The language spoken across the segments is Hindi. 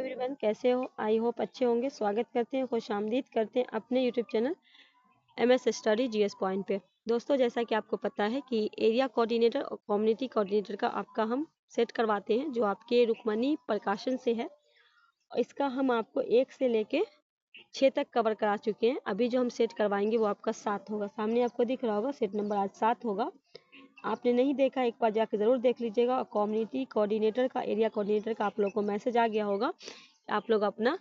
एवरीवन, कैसे हो? आई होप अच्छे होंगे। स्वागत करते हैं, खुशामदीद करते हैं अपने YouTube channel MS study GS point पे। दोस्तों, जैसा कि आपको पता है कि एरिया कोऑर्डिनेटर और कम्युनिटी कोऑर्डिनेटर का आपका हम सेट करवाते हैं, जो आपके रुक्मणी प्रकाशन से है। इसका हम आपको 1 से लेके 6 तक कवर करा चुके हैं। अभी जो हम सेट करवाएंगे वो आपका 7 होगा। सामने आपको दिख रहा होगा, सेट नंबर आज 7 होगा। आपने नहीं देखा, एक बार जाकर ज़रूर देख लीजिएगा। और कम्युनिटी कोऑर्डिनेटर का, एरिया कोऑर्डिनेटर का आप लोग को मैसेज आ गया होगा। आप लोग अपना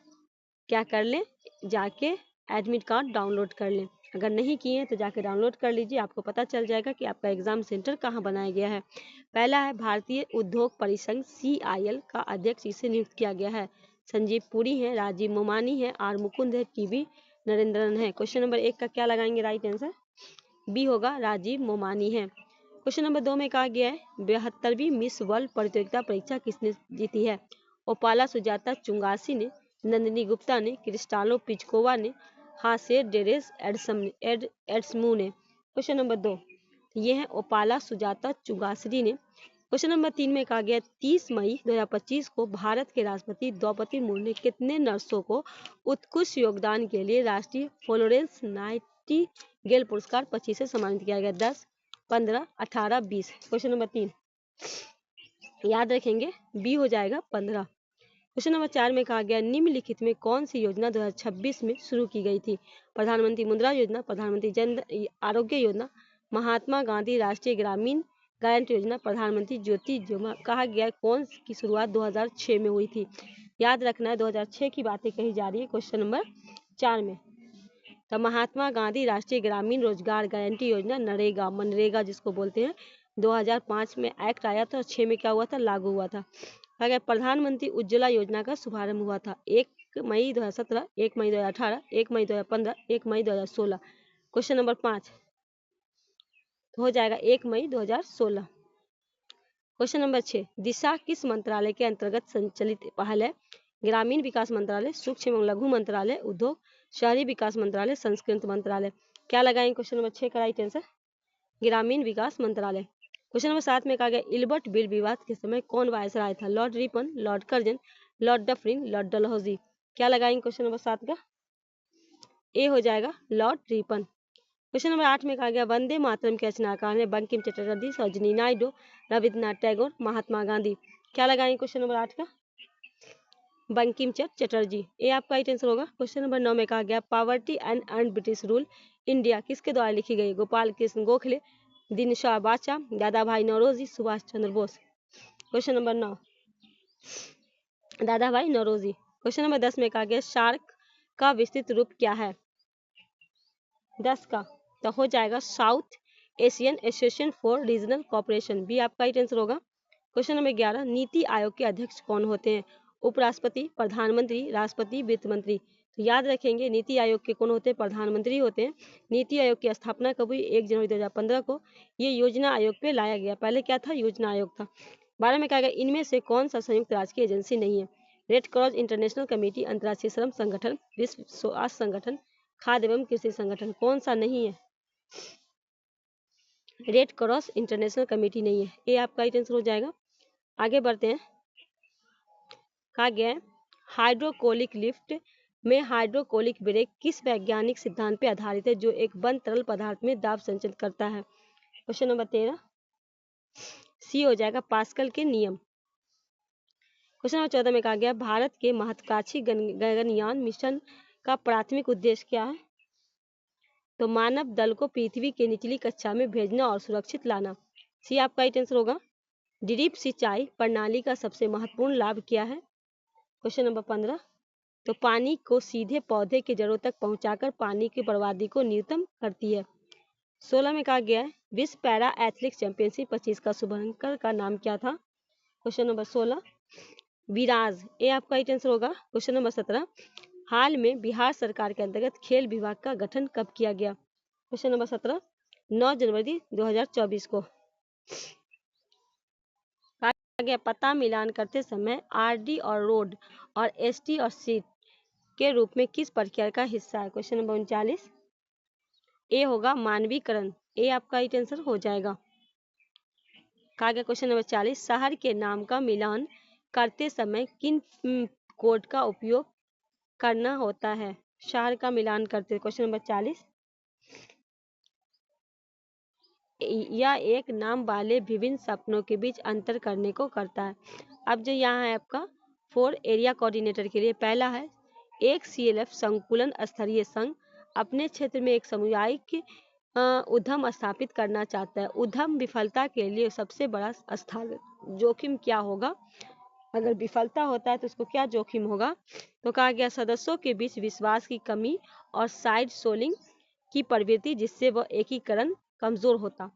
क्या कर लें, जाके एडमिट कार्ड डाउनलोड कर लें। अगर नहीं किए हैं तो जाके डाउनलोड कर लीजिए, आपको पता चल जाएगा कि आपका एग्ज़ाम सेंटर कहाँ बनाया गया है। पहला है भारतीय उद्योग परिसंघ CIL का अध्यक्ष इसे नियुक्त किया गया है। संजीव पुरी है, राजीव मोमानी है, R मुकुंद है, TB नरेंद्रन है। क्वेश्चन नंबर 1 का क्या लगाएंगे? राइट आंसर बी होगा, राजीव मोमानी है। क्वेश्चन नंबर 2 में कहा गया है 72वीं मिस वर्ल्ड प्रतियोगिता परीक्षा किसने जीती है? ओपाला सुजाता चुंगासी ने, नंदिनी गुप्ता ने, क्रिस्टालो पिचकोवा ने, हासे डेरेस एड्समू ने। क्वेश्चन नंबर 2 ये है ओपाला सुजाता चुंगासी ने। क्वेश्चन नंबर 3 में कहा गया 30 मई 2025 को भारत के राष्ट्रपति द्रौपदी मुर्मू ने कितने नर्सों को उत्कृष्ट योगदान के लिए राष्ट्रीय फ्लोरेंस नाइटिंगेल पुरस्कार 25 से सम्मानित किया गया? 10, 15, 18, 20। क्वेश्चन नंबर 3 याद रखेंगे, बी हो जाएगा 15। क्वेश्चन नंबर 4 में कहा गया निम्नलिखित में कौन सी योजना 2026 में शुरू की गई थी? प्रधानमंत्री मुद्रा योजना, प्रधानमंत्री जन आरोग्य योजना, महात्मा गांधी राष्ट्रीय ग्रामीण गारंटी योजना, प्रधानमंत्री ज्योति जोमा। कहा गया कौन की शुरुआत 2006 में हुई थी? याद रखना है, 2006 की बातें कही जा रही है क्वेश्चन नंबर 4 में। तो महात्मा गांधी राष्ट्रीय ग्रामीण रोजगार गारंटी योजना, नरेगा, मनरेगा जिसको बोलते हैं, 2005 में एक्ट आया था और 6 में क्या हुआ था? लागू हुआ था। अगर प्रधानमंत्री उज्ज्वला योजना का शुभारंभ हुआ था 1 मई 2017, 1 मई 2018, 1 मई 2015, 1 मई 2016। क्वेश्चन नंबर 5 तो हो जाएगा 1 मई 2016। क्वेश्चन नंबर 6 दिशा किस मंत्रालय के अंतर्गत संचालित पहल है? ग्रामीण विकास मंत्रालय, सूक्ष्म एवं लघु मंत्रालय, उद्योग शहरी विकास मंत्रालय, संस्कृति मंत्रालय। क्या लगाएंगे क्वेश्चन नंबर 6 का राइट आंसर? ग्रामीण विकास मंत्रालय। क्वेश्चन नंबर 7 में कहा गया इल्बर्ट बिल विवाद के समय कौन वायसराय था? Lord Ripon, Lord Curzon, Lord Dufferin, Lord Dalhousie. क्या लगाएंगे क्वेश्चन नंबर 7 का? ए हो जाएगा, लॉर्ड रिपन। क्वेश्चन नंबर 8 में कहा गया वंदे मातरम के रचनाकार हैं? बंकिम चटर्जी, सरोजिनी नायडू, रविन्द्रनाथ टैगोर, महात्मा गांधी। क्या लगाएंगे क्वेश्चन नंबर 8 का? बंकिम चटर्जी। ये आपका राइट आंसर होगा। क्वेश्चन नंबर 9 में कहा गया poverty and earn British rule India किसके द्वारा लिखी गई? गोपाल कृष्ण गोखले, दिनशा बाचा, दादा भाई नौरोजी, सुभाष चंद्र बोस। क्वेश्चन नंबर 9 दादा भाई नौरोजी। क्वेश्चन नंबर 10 में कहा गया सार्क का विस्तृत रूप क्या है? 10 का तो हो जाएगा south Asian association for regional cooperation. भी आपका राइट आंसर होगा। क्वेश्चन नंबर 11 नीति आयोग के अध्यक्ष कौन होते हैं? उपराष्ट्रपति, प्रधानमंत्री, राष्ट्रपति, वित्त मंत्री। तो याद रखेंगे नीति आयोग के कौन होते हैं? प्रधानमंत्री होते हैं। नीति आयोग की स्थापना कब हुई? 1 जनवरी 2015 को। ये योजना आयोग पे लाया गया, पहले क्या था? योजना आयोग था। 12 में कहा गया इनमें से कौन सा संयुक्त राष्ट्र की एजेंसी नहीं है? रेड क्रॉस इंटरनेशनल कमेटी, अंतर्राष्ट्रीय श्रम संगठन, विश्व स्वास्थ्य संगठन, खाद्य एवं कृषि संगठन। कौन सा नहीं है? रेड क्रॉस इंटरनेशनल कमेटी नहीं है। ये आपका राइट आंसर हो जाएगा। आगे बढ़ते हैं। कहा गया है हाइड्रोकोलिक लिफ्ट में हाइड्रोकोलिक ब्रेक किस वैज्ञानिक सिद्धांत पर आधारित है जो एक बंद तरल पदार्थ में दाब संचरित करता है? क्वेश्चन नंबर 13 सी हो जाएगा, पास्कल के नियम। क्वेश्चन नंबर 14 में कहा गया भारत के महत्वाकांक्षी गगनयान मिशन का प्राथमिक उद्देश्य क्या है? तो मानव दल को पृथ्वी के निचली कक्षा में भेजना और सुरक्षित लाना। सी आपका राइट आंसर होगा। ड्रिप सिंचाई प्रणाली का सबसे महत्वपूर्ण लाभ क्या है? क्वेश्चन नंबर 15 तो पानी को सीधे पौधे की जड़ों तक पहुंचाकर पानी की बर्बादी को न्यूनतम करती है। 16 में कहा गया है विश्व पैरा एथलेटिक्स चैंपियनशिप 25 का शुभांकर का नाम क्या था? क्वेश्चन नंबर 16 विराज। ये आपका राइट आंसर होगा। क्वेश्चन नंबर 17 हाल में बिहार सरकार के अंतर्गत खेल विभाग का गठन कब किया गया? क्वेश्चन नंबर 17 9 जनवरी 2024 को। कहा गया पता मिलान करते समय RD और रोड और ST और सीट के रूप में किस प्रक्रिया का हिस्सा है? क्वेश्चन नंबर 39 ए होगा मानवीकरण। ए आपका राइट आंसर हो जाएगा। कहा गया क्वेश्चन नंबर 40 शहर के नाम का मिलान करते समय किन कोड का उपयोग करना होता है? शहर का मिलान करते। Question number 40। या एक नाम वाले विभिन्न सपनों के बीच अंतर करने को करता है। अब जो यहाँ है आपका 4 एरिया कोऑर्डिनेटर के लिए, पहला है एक CLF संकुलन स्तरीय संघ अपने क्षेत्र में एक सामुदायिक उद्यम स्थापित करना चाहता है। उद्यम विफलता के लिए सबसे बड़ा स्थान जोखिम क्या होगा? अगर विफलता होता है तो उसको क्या जोखिम होगा? तो कहा गया सदस्यों के बीच विश्वास की कमी और साइड सोलिंग की प्रवृत्ति, जिससे वह एकीकरण कमजोर होता।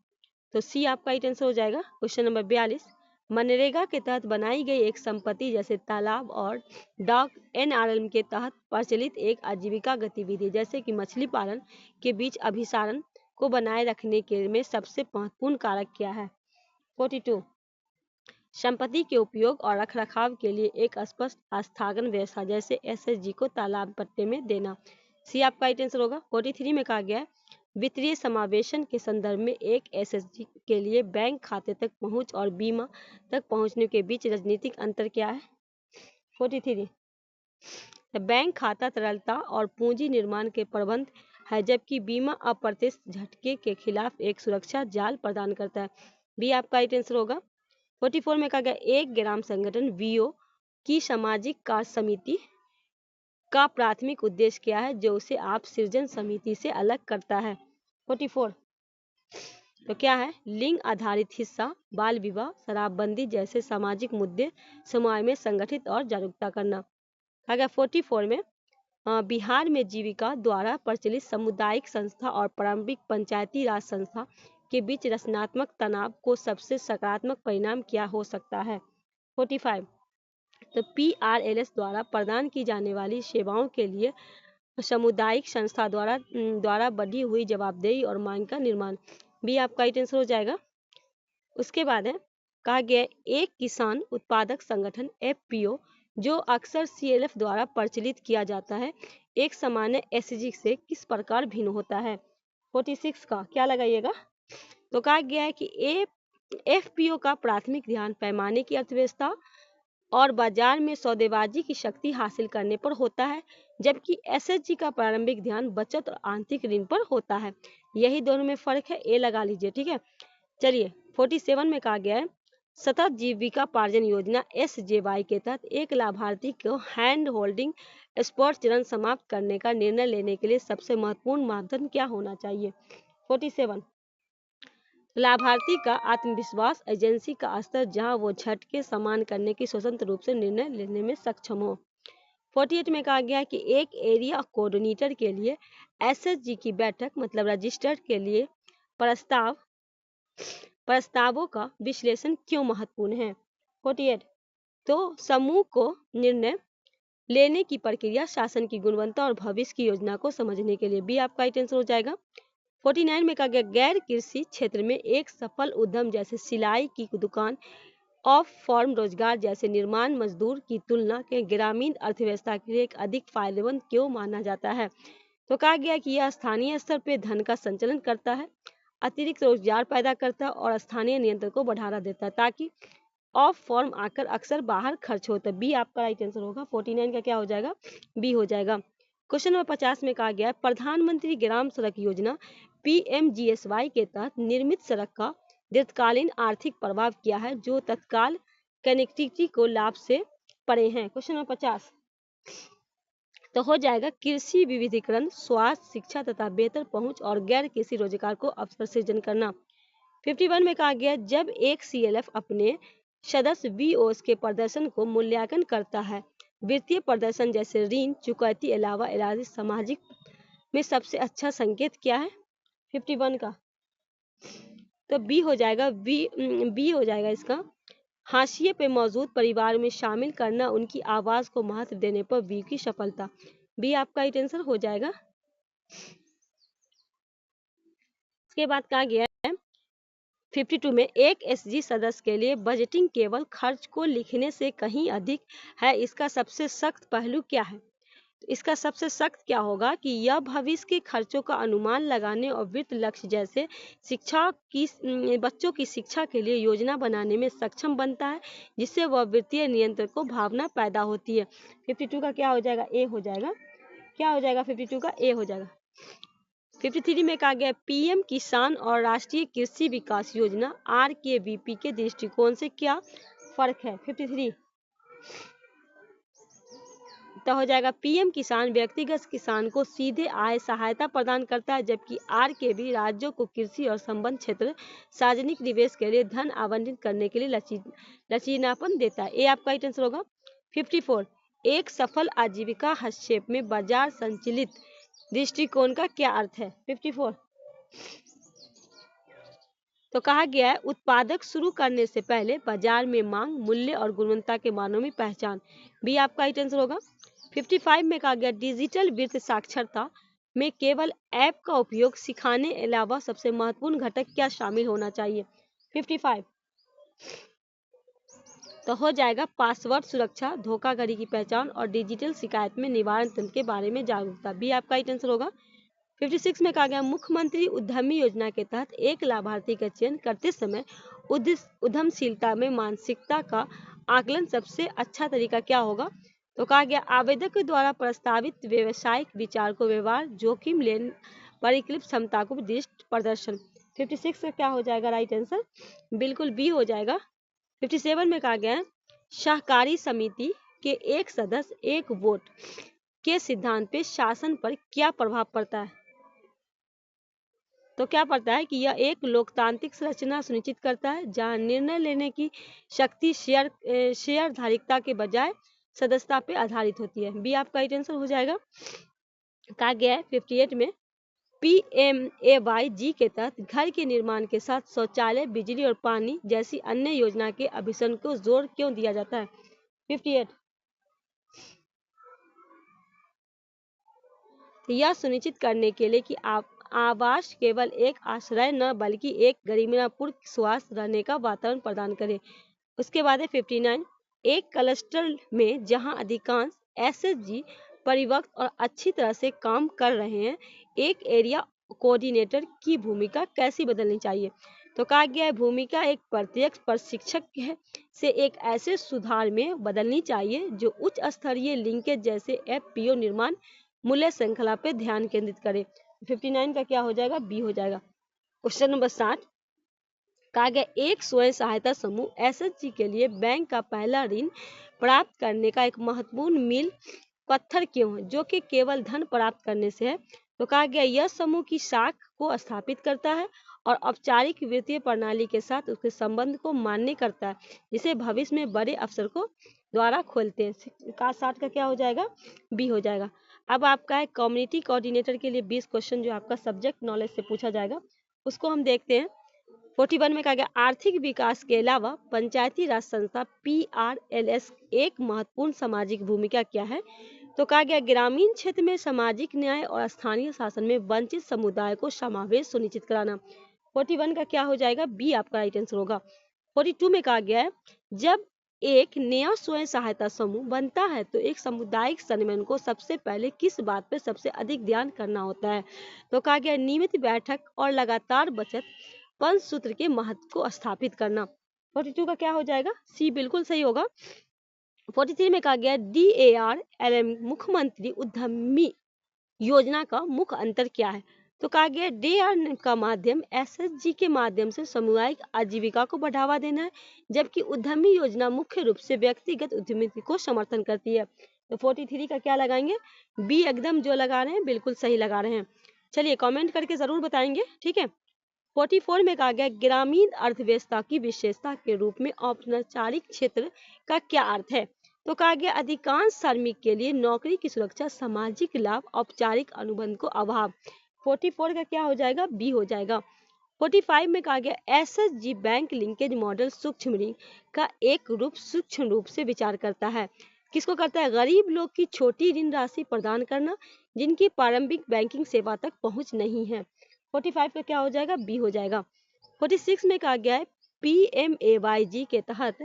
तो सी आपका राइट आंसर हो जाएगा। Question number 42। मनरेगा के तहत बनाई गई एक संपत्ति जैसे तालाब और डॉक NRLM के तहत प्रचलित एक आजीविका गतिविधि जैसे कि मछली पालन के बीच अभिसारण को बनाए रखने के में सबसे महत्वपूर्ण कारक क्या है? 42। संपत्ति के उपयोग और रखरखाव के लिए एक स्पष्ट आस्थागन व्यवस्था जैसे SSG को तालाब पट्टे में देना। सी आपका राइट आंसर होगा। 43 में कहा गया है वित्तीय समावेशन के संदर्भ में एक SSG के लिए बैंक खाते तक पहुंच और बीमा तक पहुंचने के बीच राजनीतिक अंतर क्या है? 43। बैंक खाता तरलता और पूंजी निर्माण के प्रबंध है, जबकि बीमा अप्रत्याशित झटके के खिलाफ एक सुरक्षा जाल प्रदान करता है। बी आपका राइट आंसर होगा। 44 में कहा गया एक ग्राम संगठन VO की सामाजिक कार्य समिति का प्राथमिक उद्देश्य क्या है जो उसे आप सृजन समिति से अलग करता है? 44। तो क्या है? लिंग आधारित हिस्सा, बाल विवाह, शराबबंदी जैसे सामाजिक मुद्दे समाज में संगठित और जागरूकता करना। कहा गया 44 में बिहार में जीविका द्वारा प्रचलित सामुदायिक संस्था और पारंपरिक पंचायती राज संस्था के बीच रचनात्मक तनाव को सबसे सकारात्मक परिणाम क्या हो सकता है? 45। तो PRLS द्वारा प्रदान की जाने वाली सेवाओं के लिए सामुदायिक संस्था द्वारा बढ़ी हुई जवाबदेही और मांग का निर्माण। भी आपका राइट आंसर हो जाएगा। उसके बाद है कहा गया एक किसान उत्पादक संगठन FPO जो अक्सर CLF द्वारा प्रचलित किया जाता है एक सामान्य SG से किस प्रकार भिन्न होता है? 46 का क्या लगाइएगा? तो कहा गया है कि FPO का प्राथमिक ध्यान पैमाने की अर्थव्यवस्था और बाजार में सौदेबाजी की शक्ति हासिल करने पर होता है, जबकि SHG का प्रारंभिक ध्यान बचत और आंतरिक ऋण पर होता है। यही दोनों में फर्क है, ए लगा लीजिए। ठीक है, चलिए 47 में कहा गया है सतत जीविकापार्जन योजना SJY के तहत एक लाभार्थी को हैंड होल्डिंग स्पॉट चरण समाप्त करने का निर्णय लेने के लिए सबसे महत्वपूर्ण मापदंड क्या होना चाहिए? 47। लाभार्थी का आत्मविश्वास, एजेंसी का स्तर जहां वो झटके समान करने की स्वतंत्र रूप से निर्णय लेने में सक्षम हो। 48 में कहा गया कि एक एरिया कोऑर्डिनेटर के लिए SHG की बैठक मतलब रजिस्टर के लिए प्रस्तावों का विश्लेषण क्यों महत्वपूर्ण है? 48। तो समूह को निर्णय लेने की प्रक्रिया, शासन की गुणवत्ता और भविष्य की योजना को समझने के लिए। भी आपका राइट आंसर हो जाएगा। 49 में कहा गया गैर कृषि क्षेत्र में एक सफल उद्यम जैसे सिलाई की दुकान ऑफ फॉर्म रोजगार जैसे निर्माण मजदूर की तुलना के ग्रामीण अर्थव्यवस्था के लिए एक अधिक फायदेमंद क्यों माना जाता है? तो कहा गया कि यह स्थानीय स्तर पर धन का संचलन करता है, अतिरिक्त रोजगार पैदा करता है और स्थानीय नियंत्रण को बढ़ावा देता है, ताकि ऑफ फॉर्म आकर अक्सर बाहर खर्च होता है। बी आपका राइट आंसर होगा। 49 का क्या हो जाएगा? बी हो जाएगा। क्वेश्चन नंबर 50 में कहा गया है प्रधानमंत्री ग्राम सड़क योजना PMGSY के तहत निर्मित सड़क का दीर्घकालीन आर्थिक प्रभाव क्या है जो तत्काल कनेक्टिविटी को लाभ से परे हैं? क्वेश्चन नंबर 50 तो हो जाएगा कृषि विविधीकरण, स्वास्थ्य, शिक्षा तथा बेहतर पहुंच और गैर कृषि रोजगार को अवसर सृजन करना। 51 में कहा गया जब एक CLF अपने सदस्य VOs के प्रदर्शन को मूल्यांकन करता है, वित्तीय प्रदर्शन जैसे ऋण चुकौती अलावा इलाज सामाजिक में सबसे अच्छा संकेत क्या है? 51 का तो बी हो जाएगा। बी हो जाएगा इसका। हाशिए पे मौजूद परिवार में शामिल करना, उनकी आवाज को महत्व देने पर बी की सफलता। बी आपका राइट आंसर हो जाएगा। इसके बाद कहा गया है 52 में एक SG सदस्य के लिए बजटिंग केवल खर्च को लिखने से कहीं अधिक है, इसका सबसे सख्त पहलू क्या है? तो इसका सबसे सख्त क्या होगा कि यह भविष्य के खर्चों का अनुमान लगाने और वित्त लक्ष्य जैसे बच्चों की शिक्षा के लिए योजना बनाने में सक्षम बनता है, जिससे वह वित्तीय नियंत्रण को भावना पैदा होती है। 52 का क्या हो जाएगा? ए हो जाएगा। क्या हो जाएगा? 52 का ए हो जाएगा। 53 में कहा गया पीएम किसान और राष्ट्रीय कृषि विकास योजना RKVP के दृष्टिकोण से क्या फर्क है? 53 तो हो जाएगा पीएम किसान व्यक्तिगत किसान को सीधे आय सहायता प्रदान करता है, जबकि RKV राज्यों को कृषि और संबद्ध क्षेत्र सार्वजनिक निवेश के लिए धन आवंटित करने के लिए लचीलापन देता है। ये आपका ही आंसर होगा। 54 एक सफल आजीविका हस्तक्षेप में बाजार संचालित दृष्टिकोण का क्या अर्थ है? 54 तो कहा गया है उत्पादक शुरू करने से पहले बाजार में मांग, मूल्य और गुणवत्ता के मानों में पहचान। भी आपका ही आंसर होगा। 55 में कहा गया डिजिटल वित्त साक्षरता में केवल ऐप का उपयोग सिखाने के अलावा सबसे महत्वपूर्ण घटक क्या शामिल होना चाहिए? 55 तो हो जाएगा पासवर्ड सुरक्षा, धोखाधड़ी की पहचान और डिजिटल शिकायत में निवारण तंत्र के बारे में जागरूकता। भी आपका ही आंसर होगा। 56 में कहा गया मुख्यमंत्री उद्यमी योजना के तहत एक लाभार्थी का चयन करते समय उद्यमशीलता में मानसिकता का आकलन सबसे अच्छा तरीका क्या होगा? तो कहा गया आवेदक के द्वारा प्रस्तावित व्यवसायिक विचार को व्यवहार जोखिम लेने परिकल्पित क्षमता को दृष्ट प्रदर्शन। 56 का क्या हो जाएगा राइट आंसर? बिल्कुल बी हो जाएगा। 57 में कहा गया सहकारी समिति के एक सदस्य एक वोट के सिद्धांत पे शासन पर क्या प्रभाव पड़ता है? तो क्या पड़ता है कि यह एक लोकतांत्रिक संरचना सुनिश्चित करता है जहां निर्णय लेने की शक्ति शेयरधारिता के बजाय सदस्यता पे आधारित होती है। बी आपका आंसर हो जाएगा। कहा गया है 58 में PMAYG के तहत घर के निर्माण के साथ शौचालय, बिजली और पानी जैसी अन्य योजना के अभिसरण को जोर क्यों दिया जाता है? 58 यह सुनिश्चित करने के लिए कि आवास केवल एक आश्रय न बल्कि एक गरिमापूर्ण स्वास्थ्य रहने का वातावरण प्रदान करे। उसके बाद है 59 एक क्लस्टर में जहां अधिकांश SHG परिवक्त और अच्छी तरह से काम कर रहे हैं, एक एरिया कोऑर्डिनेटर की भूमिका कैसी बदलनी चाहिए? तो कहा गया है भूमिका एक प्रत्यक्ष प्रशिक्षक से एक ऐसे सुधार में बदलनी चाहिए जो उच्च स्तरीय लिंकेज जैसे FPO निर्माण मूल्य श्रृंखला पे ध्यान केंद्रित करे। 59 का क्या हो जाएगा? बी हो जाएगा। क्वेश्चन नंबर 60 कहा गया एक स्वयं सहायता समूह SHG के लिए बैंक का पहला ऋण प्राप्त करने का एक महत्वपूर्ण मील पत्थर क्यों है, जो कि केवल धन प्राप्त करने से है? तो कहा गया यह समूह की साख को स्थापित करता है और औपचारिक वित्तीय प्रणाली के साथ उसके संबंध को मान्य करता है, जिसे भविष्य में बड़े अवसर को द्वारा खोलते हैं। 60 का क्या हो जाएगा? बी हो जाएगा। अब आपका है कम्युनिटी कोऑर्डिनेटर के लिए 20 क्वेश्चन जो आपका सब्जेक्ट नॉलेज से पूछा जाएगा, उसको हम देखते हैं। 41 में कहा गया आर्थिक विकास के अलावा पंचायती राज संस्था PRLS एक महत्वपूर्ण सामाजिक भूमिका क्या है? तो कहा गया ग्रामीण क्षेत्र में सामाजिक न्याय और स्थानीय शासन में वंचित समुदाय को समावेश सुनिश्चित कराना। 41 का क्या हो जाएगा? बी आपका राइट आंसर होगा। 42 में कहा गया है जब एक नया स्वयं सहायता समूह बनता है तो एक सामुदायिक समन्वय को सबसे पहले किस बात पर सबसे अधिक ध्यान करना होता है? तो कहा गया नियमित बैठक और लगातार बचत पंचसूत्र के महत्व को स्थापित करना। 42 का क्या हो जाएगा? सी बिल्कुल सही होगा। 43 में कहा गया DARLM मुख्यमंत्री उद्यमी योजना का मुख्य अंतर क्या है? तो कहा गया DAR का माध्यम SHG के माध्यम से सामुदायिक आजीविका को बढ़ावा देना है, जबकि उद्यमी योजना मुख्य रूप से व्यक्तिगत उद्यमिता को समर्थन करती है। तो 43 का क्या लगाएंगे? बी एकदम जो लगा रहे हैं बिल्कुल सही लगा रहे हैं। चलिए कमेंट करके जरूर बताएंगे, ठीक है। 44 में कहा गया ग्रामीण अर्थव्यवस्था की विशेषता के रूप में औपचारिक क्षेत्र का क्या अर्थ है? तो कहा गया अधिकांश श्रमिक के लिए नौकरी की सुरक्षा, सामाजिक लाभ, औपचारिक अनुबंध को अभाव। 44 का क्या हो जाएगा? बी हो जाएगा। 45 में कहा गया SHG बैंक लिंकेज मॉडल सूक्ष्म ऋण का एक रूप सूक्ष्म रूप से विचार करता है। किसको करता है? गरीब लोग की छोटी ऋण राशि प्रदान करना जिनकी प्रारंभिक बैंकिंग सेवा तक पहुंच नहीं है। 45 का क्या हो जाएगा? बी हो जाएगा। 46 में कहा गया है PMAYG के तहत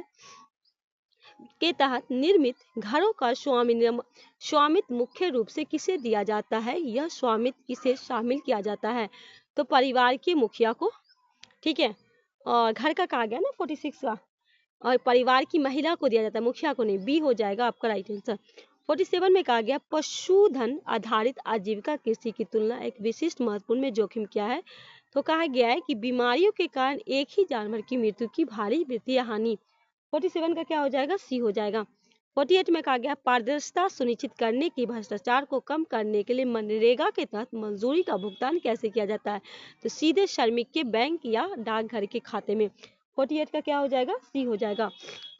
के तहत निर्मित घरों का स्वामित्व मुख्य रूप से किसे दिया जाता है? यह स्वामित्व किसे शामिल किया जाता है? तो परिवार के मुखिया को, ठीक है। और घर का कहा गया ना 46 का, और परिवार की महिला को दिया जाता है, मुखिया को नहीं। बी हो जाएगा आपका राइट आंसर। 47 में कहा गया पशुधन आधारित आजीविका कृषि की तुलना एक विशिष्ट महत्वपूर्ण में जोखिम क्या है? तो कहा गया है कि बीमारियों के कारण एक ही जानवर की मृत्यु की भारी वित्तीय हानि। 47 का क्या हो जाएगा? सी हो जाएगा। 48 में कहा गया पारदर्शिता सुनिश्चित करने की भ्रष्टाचार को कम करने के लिए मनरेगा के तहत मजदूरी का भुगतान कैसे किया जाता है? तो सीधे श्रमिक के बैंक या डाकघर के खाते में। 48 का क्या हो जाएगा? सी हो जाएगा।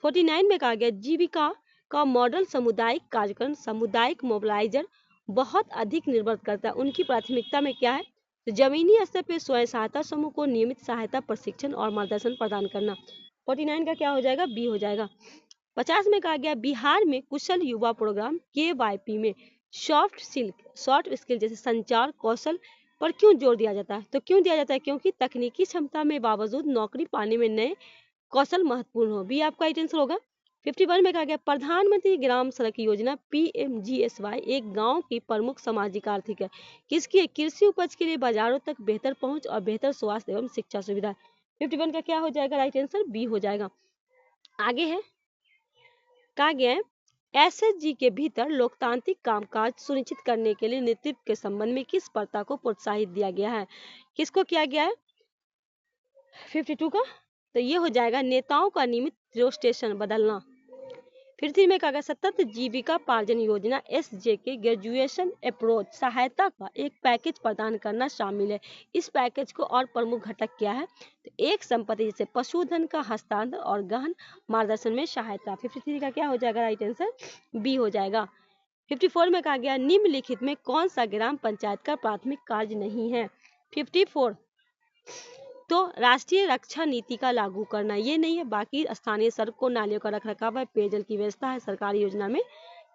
49 में कहा गया जीविका का मॉडल सामुदायिक कार्यक्रम सामुदायिक मोबिलाइजर बहुत अधिक निर्भर करता है। उनकी प्राथमिकता में क्या है? तो जमीनी स्तर पर स्वयं सहायता समूह को नियमित सहायता प्रशिक्षण और मार्गदर्शन प्रदान करना। 49 का क्या हो जाएगा? बी हो जाएगा। 50 में कहा गया बिहार में कुशल युवा प्रोग्राम KYP में सॉफ्ट स्किल जैसे संचार कौशल पर क्यों जोर दिया जाता है? तो क्यों दिया जाता है? क्योंकि तकनीकी क्षमता में बावजूद नौकरी पाने में नए कौशल महत्वपूर्ण हो। बी आपका राइट आंसर होगा। 51 में कहा गया प्रधानमंत्री ग्राम सड़क योजना PMGSY एक गांव की प्रमुख सामाजिक आर्थिक है। किसकी? कृषि उपज के लिए बाजारों तक बेहतर पहुंच और बेहतर स्वास्थ्य एवं शिक्षा सुविधा। 51 का क्या हो जाएगा? राइट आंसर बी हो जाएगा। आगे है, कहा गया है SHG के भीतर लोकतांत्रिक कामकाज सुनिश्चित करने के लिए नेतृत्व के संबंध में किस प्रथा को प्रोत्साहित दिया गया है? किसको किया गया है? 52 का, तो ये हो जाएगा नेताओं का नियमित रोस्टेशन बदलना। फिर में कहा गया सतत जीविका पार्जन योजना SJ के ग्रेजुएशन अप्रोच सहायता का एक पैकेज प्रदान करना शामिल है। इस पैकेज को और प्रमुख घटक क्या है? तो एक संपत्ति जैसे पशुधन का हस्तांतरण और गहन मार्गदर्शन में सहायता। 53 का क्या हो जाएगा? राइट आंसर बी हो जाएगा। 54 में कहा गया निम्नलिखित में कौन सा ग्राम पंचायत का प्राथमिक कार्य नहीं है? 54 तो राष्ट्रीय रक्षा नीति का लागू करना, ये नहीं है। बाकी स्थानीय सड़कों नालियों का रखरखाव है, पेयजल की व्यवस्था है सरकारी योजना में,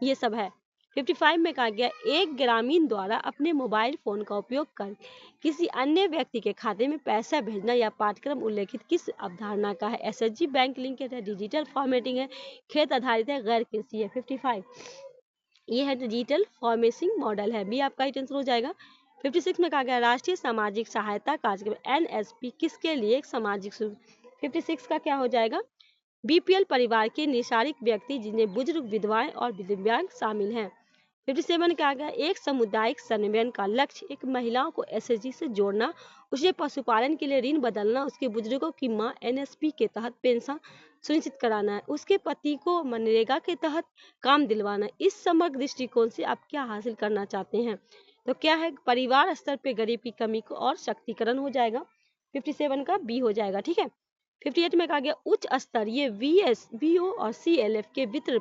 ये सब है। 55 में कहा गया एक ग्रामीण द्वारा अपने मोबाइल फोन का उपयोग कर किसी अन्य व्यक्ति के खाते में पैसा भेजना या पाठ्यक्रम उल्लेखित किस अवधारणा का है? SHG बैंक लिंकेज है, डिजिटल फॉर्मेटिंग है, खेत आधारित है, गैर कृषि है। 55 ये है डिजिटल फॉर्मेटिंग मॉडल है। बी आपका ही आंसर हो जाएगा। 56 में कहा गया राष्ट्रीय सामाजिक सहायता कार्यक्रम NSP किसके लिए एक सामाजिक 56 का क्या हो जाएगा? BPL परिवार के निशारिक व्यक्ति जिन्हें बुजुर्ग विधवाएं और दिव्यांग शामिल हैं। 57 कहा गया एक सामुदायिक समन्वयन का लक्ष्य एक महिलाओं को SHG से जोड़ना, उसे पशुपालन के लिए ऋण बदलना, उसके बुजुर्गों की मां NSP के तहत पेंशन सुनिश्चित कराना है, उसके पति को मनरेगा के तहत काम दिलवाना। इस समग्र दृष्टिकोण से आप क्या हासिल करना चाहते हैं? तो क्या है? परिवार स्तर पे गरीब की कमी को और शक्तिकरण हो जाएगा। 57 का बी हो जाएगा। ठीक है। 58 में कहा गया उच्च स्तरीय VO और CLF के वितरण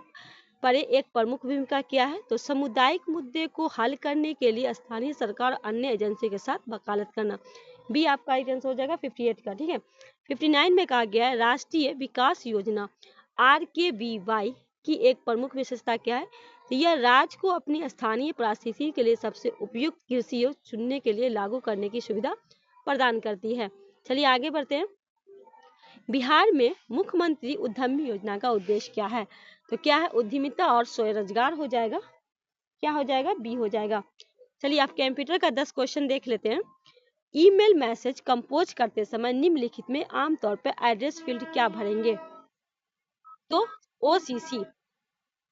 पर एक प्रमुख भूमिका क्या है? तो सामुदायिक मुद्दे को हल करने के लिए स्थानीय सरकार अन्य एजेंसी के साथ वकालत करना। बी आपका राइट आंसर हो जाएगा 58 का। ठीक है। 59 में कहा गया है राष्ट्रीय विकास योजना RKVY की एक प्रमुख विशेषता क्या है? तो यह राज्य को अपनी स्थानीय परिस्थिति के लिए सबसे उपयुक्त कृषि चुनने के लिए लागू करने की सुविधा प्रदान करती है। चलिए आगे बढ़ते हैं। बिहार में मुख्यमंत्री उद्यमी योजना का उद्देश्य क्या है? तो क्या है? उद्यमिता और स्वरोजगार हो जाएगा। क्या हो जाएगा? बी हो जाएगा। चलिए आप कंप्यूटर का 10 क्वेश्चन देख लेते हैं। ईमेल मैसेज कंपोज करते समय निम्नलिखित में आमतौर पर एड्रेस फील्ड क्या भरेंगे? तो OCC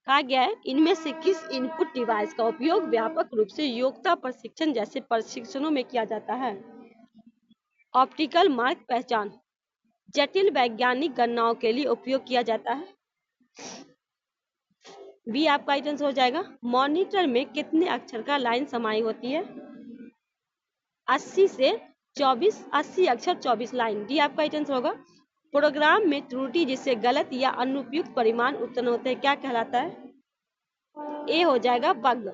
कहा गया है इनमें से किस इनपुट डिवाइस का उपयोग व्यापक रूप से योग्यता प्रशिक्षण जैसे प्रशिक्षणों में किया जाता है? ऑप्टिकल मार्क पहचान जटिल वैज्ञानिक गणनाओं के लिए उपयोग किया जाता है। बी आपका आंसर हो जाएगा। मॉनिटर में कितने अक्षर का लाइन समाई होती है? 80 से 24, 80 अक्षर 24 लाइन। डी आपका आंसर होगा। प्रोग्राम में त्रुटि जिससे गलत या अनुपयुक्त परिमाण उत्पन्न होते हैं क्या कहलाता है? ए हो जाएगा बग।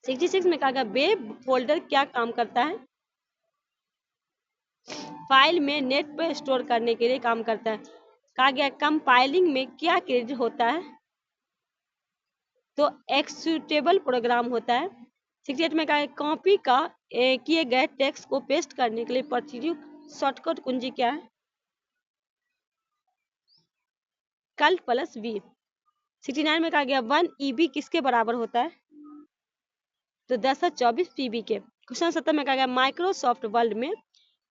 66 में कहा गया वेब फोल्डर क्या काम करता है? फाइल में नेट पर स्टोर करने के लिए काम करता है। कहा गया कंपाइलिंग में क्या क्रेडिट होता है? तो एक्सेक्यूटेबल प्रोग्राम होता है। 68 में कहा है कॉपी का किए गए टेक्स्ट को पेस्ट करने के लिए प्रयुक्त शॉर्टकट कुंजी क्या है? Ctrl+V। 69 में कहा गया 1 EB किसके बराबर होता है, तो 1024 PB के। क्वेश्चन 70 में कहा गया माइक्रोसॉफ्ट वर्ड में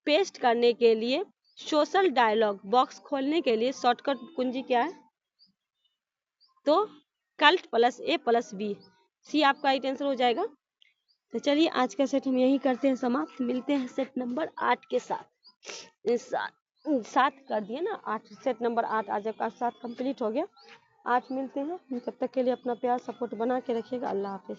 पेस्ट करने के लिए सोशल डायलॉग बॉक्स खोलने के लिए शॉर्टकट कुंजी क्या है, तो कल्ट प्लस ए प्लस बी, सी आपका राइट आंसर हो जाएगा। तो चलिए आज का सेट हम यही करते हैं समाप्त, मिलते हैं सेट नंबर 8 के साथ। सात कर दिए ना, 8 सेट नंबर 8 आज आपका 7 कंप्लीट हो गया। 8 मिलते हैं, तब तक के लिए अपना प्यार सपोर्ट बना के रखिएगा। अल्लाह हाफिज।